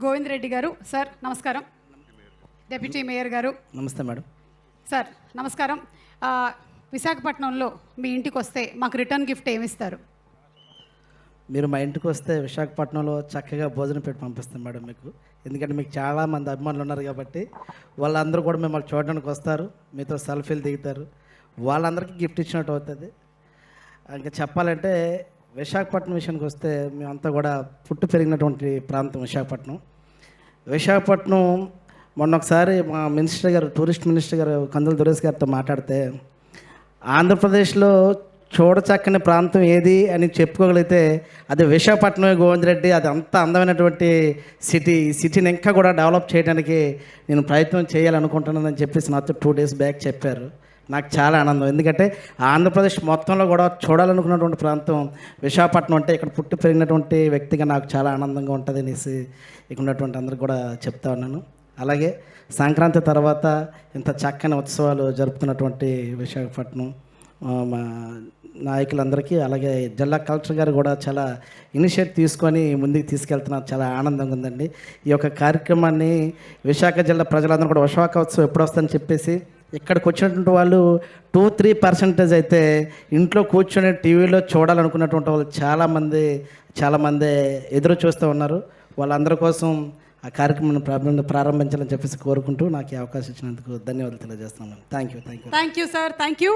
గోవింద్ రెడ్డి గారు సార్ నమస్కారం. Deputy mayor గారు నమస్తే మేడం. సార్ నమస్కారం. విశాఖపట్నంలో మీ ఇంటికి వస్తే మాకు రిటర్న్ గిఫ్ట్ ఏమిస్తారు? మీరు మా ఇంటికి వస్తే విశాఖపట్నంలో చక్కగా భోజనం పెట్టి పంపిస్తాం మేడం మీకు. ఎందుకంటే మీకు చాలామంది అభిమానులు ఉన్నారు కాబట్టి వాళ్ళందరూ కూడా మిమ్మల్ని చూడడానికి వస్తారు, మీతో సెల్ఫీలు దిగుతారు, వాళ్ళందరికీ గిఫ్ట్ ఇచ్చినట్టు అవుతుంది. ఇంకా చెప్పాలంటే విశాఖపట్నం విషయానికి వస్తే మేమంతా కూడా పుట్టి పెరిగినటువంటి ప్రాంతం విశాఖపట్నం. విశాఖపట్నం మొన్న ఒకసారి మా మినిస్టర్ గారు, టూరిస్ట్ మినిస్టర్ గారు కందుల దురేష్ గారితో మాట్లాడితే ఆంధ్రప్రదేశ్లో చూడచక్కని ప్రాంతం ఏది అని చెప్పుకోగలిగితే అది విశాఖపట్నమే గోవింద్ రెడ్డి. అది అంత అందమైనటువంటి సిటీ. ఈ సిటీని ఇంకా కూడా డెవలప్ చేయడానికి నేను ప్రయత్నం చేయాలనుకుంటున్నానని చెప్పేసి నాతో 2 days బ్యాక్ చెప్పారు. నాకు చాలా ఆనందం. ఎందుకంటే ఆంధ్రప్రదేశ్ మొత్తంలో కూడా చూడాలనుకున్నటువంటి ప్రాంతం విశాఖపట్నం. అంటే ఇక్కడ పుట్టి పెరిగినటువంటి వ్యక్తిగా నాకు చాలా ఆనందంగా ఉంటుంది అనేసి ఇక్కడ ఉన్నటువంటి అందరికి కూడా చెప్తా ఉన్నాను. అలాగే సంక్రాంతి తర్వాత ఇంత చక్కని ఉత్సవాలు జరుపుతున్నటువంటి విశాఖపట్నం మా నాయకులందరికీ, అలాగే జిల్లా కలెక్టర్ గారు కూడా చాలా ఇనిషియేటివ్ తీసుకొని ముందుకు తీసుకెళ్తున్నారు. చాలా ఆనందంగా ఉందండి. ఈ యొక్క కార్యక్రమాన్ని విశాఖ జిల్లా ప్రజలందరూ కూడా విశాఖ ఉత్సవం ఎప్పుడు వస్తుందని చెప్పేసి ఇక్కడికి వచ్చినటువంటి వాళ్ళు 2-3% అయితే ఇంట్లో కూర్చొని టీవీలో చూడాలనుకున్నటువంటి వాళ్ళు చాలామంది ఎదురు చూస్తూ ఉన్నారు. వాళ్ళందరి కోసం ఆ కార్యక్రమాన్ని ప్రారంభించాలని చెప్పేసి కోరుకుంటూ నాకు ఈ అవకాశం ఇచ్చినందుకు ధన్యవాదాలు తెలియజేస్తున్నాను. Thank you sir. Thank you.